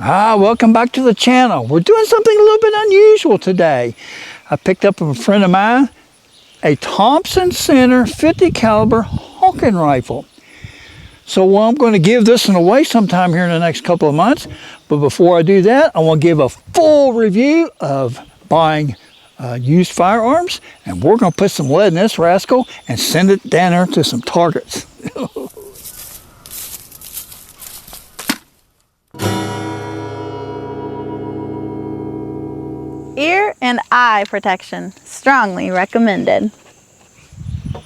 Welcome back to the channel. We're doing something a little bit unusual today. I picked up from a friend of mine a Thompson Center 50 caliber Hawken rifle. So I'm going to give this one away sometime here in the next couple of months. But before I do that, I want to give a full review of buying used firearms. And we're going to put some lead in this rascal and send it down there to some targets. Ear and eye protection, strongly recommended.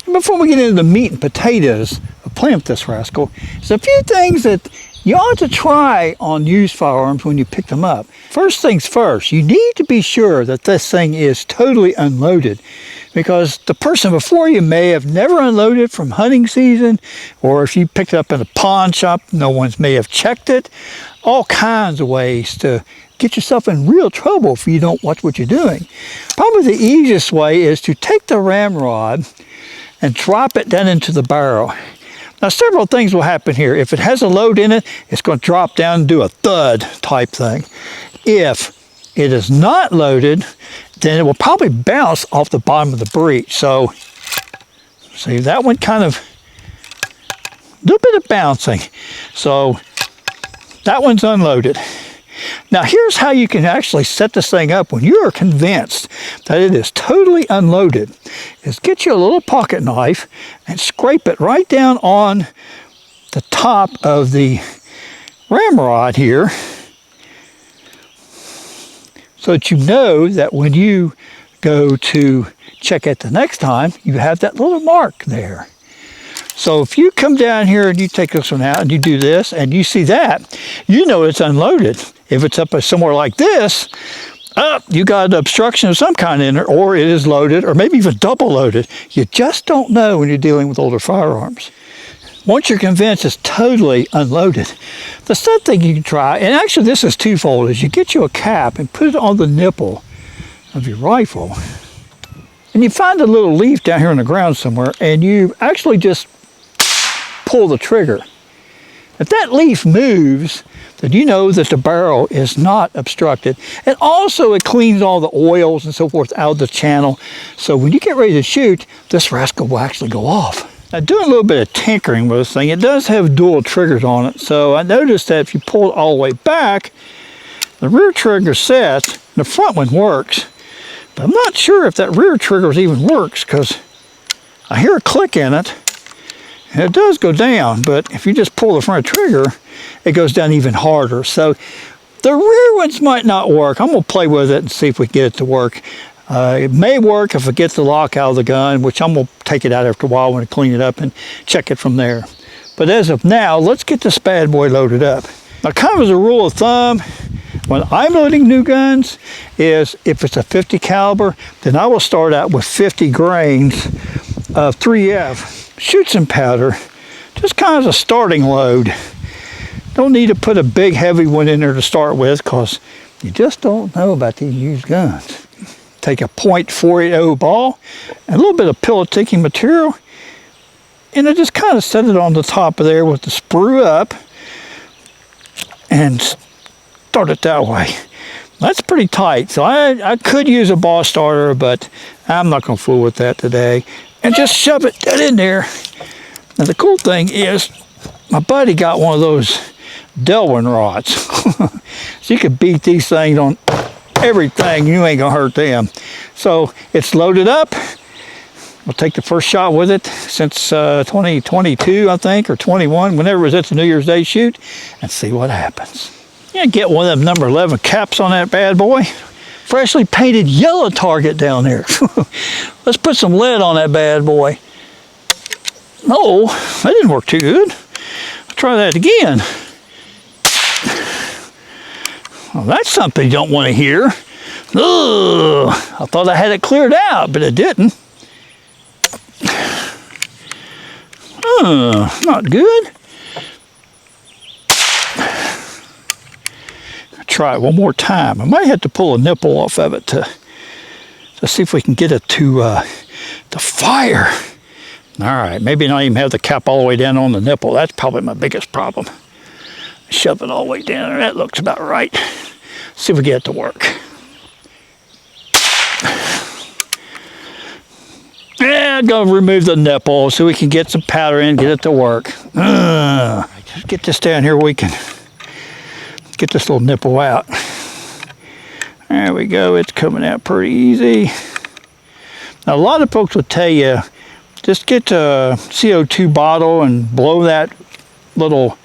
Before we get into the meat and potatoes of playing with this rascal, there's a few things that you ought to try on used firearms when you pick them up. First things first, you need to be sure that this thing is totally unloaded, because the person before you may have never unloaded from hunting season, or if you picked it up in a pawn shop, no one may have checked it. All kinds of ways to get yourself in real trouble if you don't watch what you're doing. Probably the easiest way is to take the ramrod and drop it down into the barrel. Now, several things will happen here. If it has a load in it, it's going to drop down and do a thud type thing. If it is not loaded, then it will probably bounce off the bottom of the breech. So, see, that one kind of, a little bit of bouncing. So, that one's unloaded. Now, here's how you can actually set this thing up when you are convinced that it is totally unloaded. Is get you a little pocket knife and scrape it right down on the top of the ramrod here, so that you know that when you go to check it the next time, you have that little mark there. So if you come down here and you take this one out and you do this and you see that, you know it's unloaded. If it's up somewhere like this, you got an obstruction of some kind in it, or it is loaded, or maybe even double loaded. You just don't know when you're dealing with older firearms. Once you're convinced it's totally unloaded, the second thing you can try, and actually this is twofold, is you get you a cap and put it on the nipple of your rifle. And you find a little leaf down here on the ground somewhere, and you actually just pull the trigger. If that leaf moves, then you know that the barrel is not obstructed. And also it cleans all the oils and so forth out of the channel. So when you get ready to shoot, this rascal will actually go off. Now, doing a little bit of tinkering with this thing, it does have dual triggers on it. So I noticed that if you pull it all the way back, the rear trigger sets, the front one works. But I'm not sure if that rear trigger even works, because I hear a click in it. And it does go down, but if you just pull the front trigger, it goes down even harder. So the rear ones might not work. I'm going to play with it and see if we can get it to work. It may work if I get the lock out of the gun, which I'm going to take it out after a while when I clean it up and check it from there. But as of now, let's get this bad boy loaded up. Now, kind of as a rule of thumb, when I'm loading new guns, is if it's a 50 caliber, then I will start out with 50 grains of 3F shoots and powder, just kind of a starting load. Don't need to put a big heavy one in there to start with, because you just don't know about these used guns. Take a .480 ball and a little bit of piloticking material, and I just kind of set it on the top of there with the sprue up and start it that way. That's pretty tight, so I could use a ball starter, but I'm not going to fool with that today. And just shove it in there. Now the cool thing is, my buddy got one of those Delwyn rods. So you can beat these things on everything, you ain't gonna hurt them. So it's loaded up. We'll take the first shot with it since 2022, I think, or 21, whenever it was at the New Year's Day shoot, and see what happens. Yeah, get one of them number 11 caps on that bad boy. Freshly painted yellow target down there. Let's put some lead on that bad boy. No, that didn't work too good. Let's try that again. Well, that's something you don't want to hear. Ugh, I thought I had it cleared out, but it didn't. Not good. Try it one more time. I might have to pull a nipple off of it to see if we can get it to fire. All right, maybe not even have the cap all the way down on the nipple. That's probably my biggest problem. Shove it all the way down there. That looks about right. See if we get it to work. Yeah, I'm going to remove the nipple so we can get some powder in, get it to work. Just get this down here where we can get this little nipple out. There we go. It's coming out pretty easy. Now, a lot of folks would tell you, just get a CO2 bottle and blow that little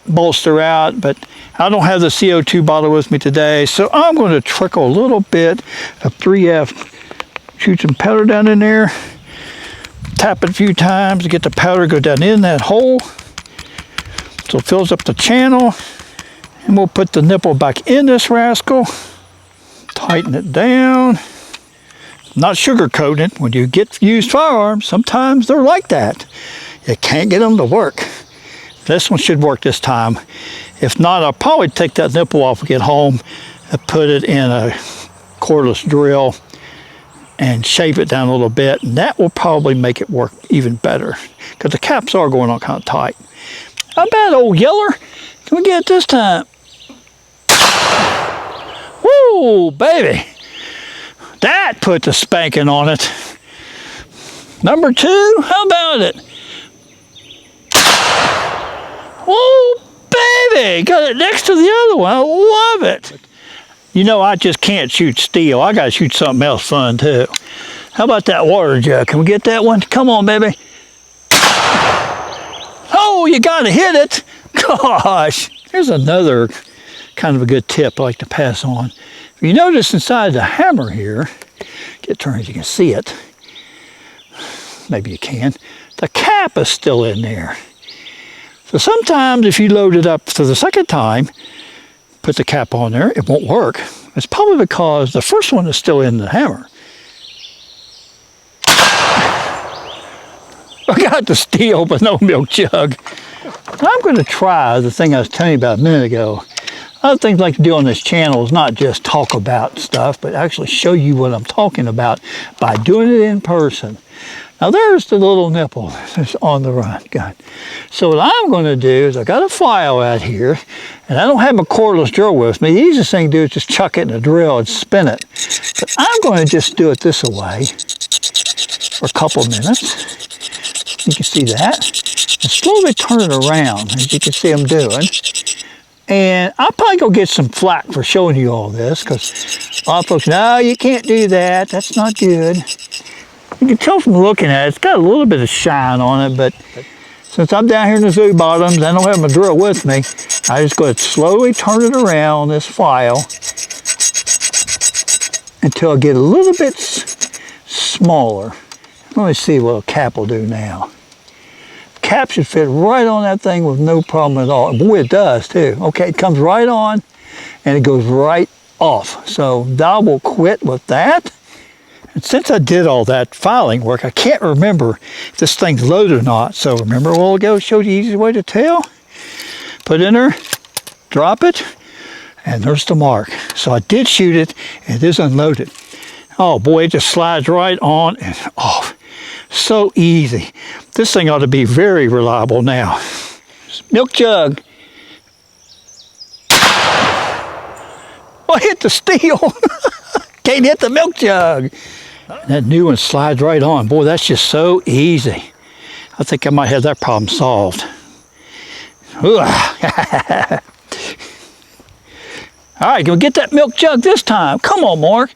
bolster out, but I don't have the CO2 bottle with me today, so I'm going to trickle a little bit of 3F, shoot some powder down in there, tap it a few times to get the powder to go down in that hole so it fills up the channel, and we'll put the nipple back in this rascal, tighten it down. Not sugarcoating it. When you get used firearms, sometimes they're like that. You can't get them to work. This one should work this time. If not, I'll probably take that nipple off and get home and put it in a cordless drill and shave it down a little bit, and that will probably make it work even better because the caps are going on kind of tight. How bad, old Yeller? Can we get it this time? Woo, baby. That put the spanking on it. Number 2, how about it? Oh, baby, got it next to the other one. I love it. You know, I just can't shoot steel. I got to shoot something else fun, too. How about that water jug? Can we get that one? Come on, baby. Oh, you got to hit it. Gosh, here's another kind of a good tip I like to pass on. If you notice inside the hammer here, get turned so you can see it. Maybe you can. The cap is still in there. So sometimes if you load it up for the second time, put the cap on there, it won't work. It's probably because the first one is still in the hammer. I got the steel, but no milk jug. I'm going to try the thing I was telling you about a minute ago. Other things I like to do on this channel is not just talk about stuff, but actually show you what I'm talking about by doing it in person. Now there's the little nipple that's on the run gun. So what I'm going to do is I got a file out here, and I don't have a cordless drill with me. The easiest thing to do is just chuck it in a drill and spin it. But I'm going to just do it this way for a couple minutes. You can see that. And slowly turn it around, as you can see I'm doing. And I'll probably go get some flack for showing you all this, because a lot of folks, no, you can't do that. That's not good. You can tell from looking at it, it's got a little bit of shine on it, but since I'm down here in the zoo bottoms, I don't have my drill with me, I just go to slowly turn it around on this file until I get a little bit smaller. Let me see what a cap will do now. Cap should fit right on that thing with no problem at all. Boy, it does too. Okay, it comes right on and it goes right off. So I will quit with that. And since I did all that filing work, I can't remember if this thing's loaded or not. So remember a while ago, I showed you the easy way to tell? Put in there, drop it, and there's the mark. So I did shoot it, and it is unloaded. Oh boy, it just slides right on and off. So easy. This thing ought to be very reliable now. Milk jug. Well, I hit the steel. Can't hit the milk jug. And that new one slides right on. Boy, that's just so easy. I think I might have that problem solved. All right, can we get that milk jug this time? Come on, Mark.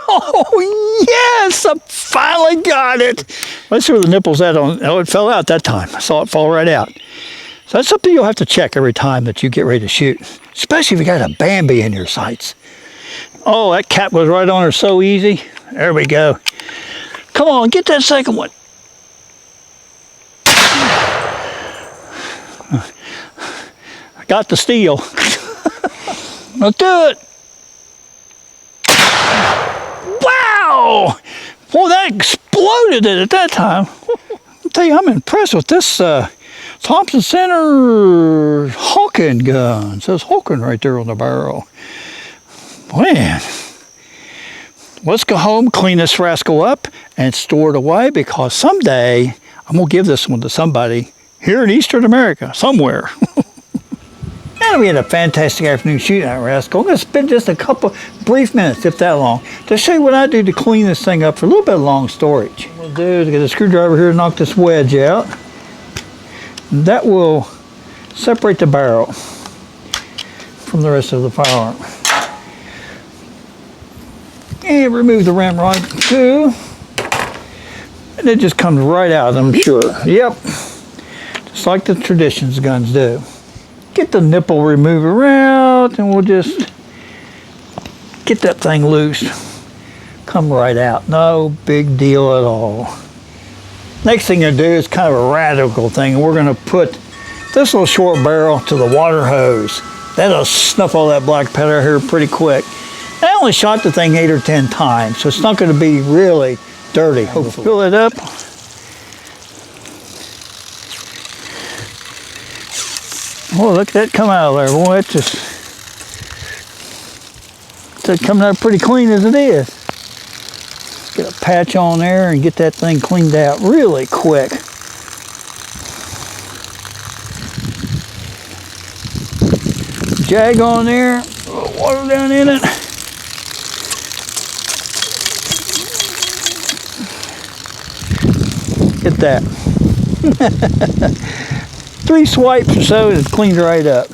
Oh, yes, I finally got it. Let's see where the nipple's at. Oh, it fell out that time. I saw it fall right out. So that's something you'll have to check every time that you get ready to shoot, especially if you got a Bambi in your sights. Oh, that cap was right on her so easy. There we go. Come on, get that second one. I got the steel. Let's do it. Wow! Boy, that exploded it at that time. I'll tell you, I'm impressed with this Thompson Center Hawken gun. It says Hawken right there on the barrel. Man. Let's go home, clean this rascal up, and store it away, because someday I'm going to give this one to somebody here in Eastern America, somewhere. And we had a fantastic afternoon shooting at Rascal. I'm going to spend just a couple brief minutes, if that long, to show you what I do to clean this thing up for a little bit of long storage. What we'll do is get a screwdriver here and knock this wedge out. And that will separate the barrel from the rest of the firearm. And remove the ramrod too. And it just comes right out, I'm sure. Yep. Just like the traditions guns do. Get the nipple remover out and we'll just get that thing loose. Come right out. No big deal at all. Next thing to do is kind of a radical thing. We're going to put this little short barrel to the water hose. That'll snuff all that black powder here pretty quick. I only shot the thing 8 or 10 times, so it's not going to be really dirty. Hopefully. Fill it up. Oh, look at that come out of there. Boy, it's coming out pretty clean as it is. Get a patch on there and get that thing cleaned out really quick. Jag on there, a little water down in it. Get that. 3 swipes or so and it's cleaned right up.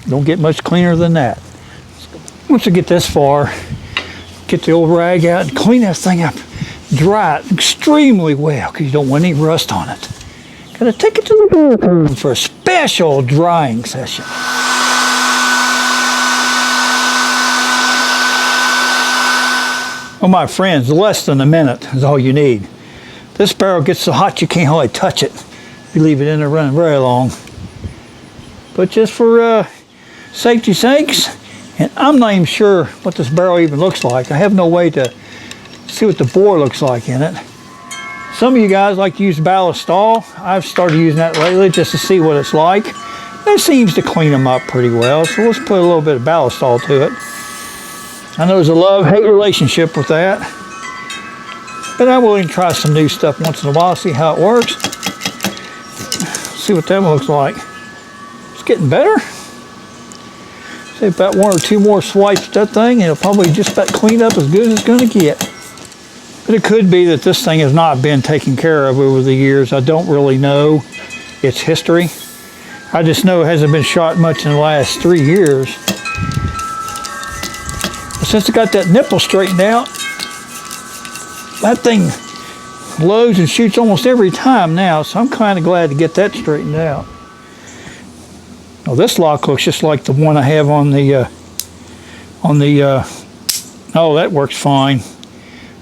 Don't get much cleaner than that. Once you get this far, get the old rag out and clean this thing up. Dry it extremely well because you don't want any rust on it. Gotta take it to the bathroom for a special drying session. Well, my friends, less than a minute is all you need. This barrel gets so hot you can't hardly touch it. You leave it in there running very long. But just for safety's sakes, and I'm not even sure what this barrel even looks like. I have no way to see what the bore looks like in it. Some of you guys like to use ballistol. I've started using that lately just to see what it's like. It seems to clean them up pretty well, so let's put a little bit of ballistol to it. I know there's a love-hate relationship with that, but I'm willing to try some new stuff once in a while, see how it works. See what that looks like. It's getting better. Say about 1 or 2 more swipes at that thing, and it'll probably just about clean up as good as it's going to get. But it could be that this thing has not been taken care of over the years. I don't really know its history. I just know it hasn't been shot much in the last 3 years. But since I got that nipple straightened out, that thing loads and shoots almost every time now, so I'm kind of glad to get that straightened out. Well, this lock looks just like the one I have on the oh, that works fine.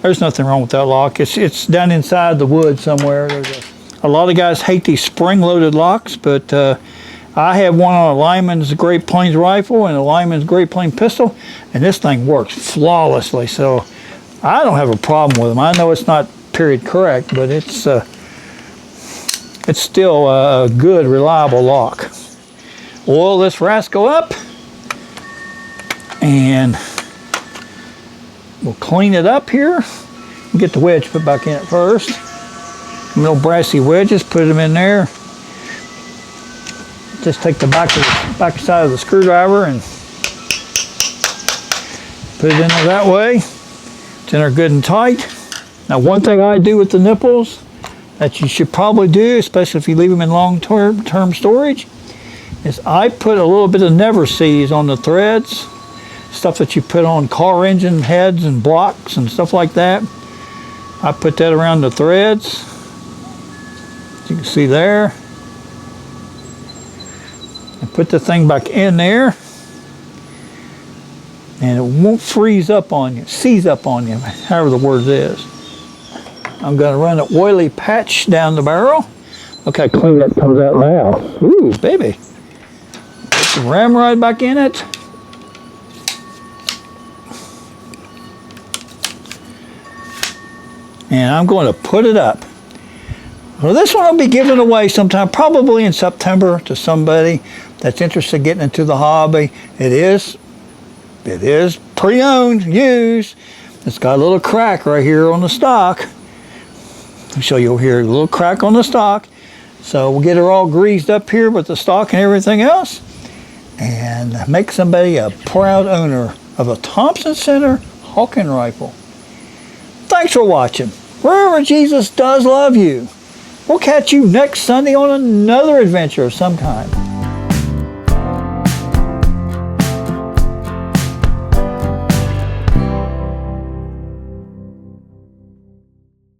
There's nothing wrong with that lock. It's down inside the wood somewhere. A lot of guys hate these spring-loaded locks, but I have one on a Lyman's Great Plains rifle and a Lyman's Great Plains pistol, and this thing works flawlessly. So I don't have a problem with them. I know it's not period correct, but it's still a good, reliable lock. Oil this rascal up, and we'll clean it up here. We'll get the wedge put back in it first. Little brassy wedges, put them in there. Just take the back side of the screwdriver and put it in there that way. It's in there good and tight. Now, one thing I do with the nipples that you should probably do, especially if you leave them in long-term storage, is I put a little bit of never seize on the threads, stuff that you put on car engine heads and blocks and stuff like that. I put that around the threads, as you can see there, and put the thing back in there, and it won't freeze up on you, seize up on you, however the word is. I'm going to run an oily patch down the barrel. Look how clean that comes out now. Ooh, baby. Put the ramrod back in it. And I'm going to put it up. Well, this one will be given away sometime, probably in September, to somebody that's interested in getting into the hobby. It is pre-owned, used. It's got a little crack right here on the stock. So you'll hear a little crack on the stock. So we'll get her all greased up here with the stock and everything else, and make somebody a proud owner of a Thompson Center Hawken rifle. Thanks for watching. Wherever Jesus does love you. We'll catch you next Sunday on another adventure of some kind.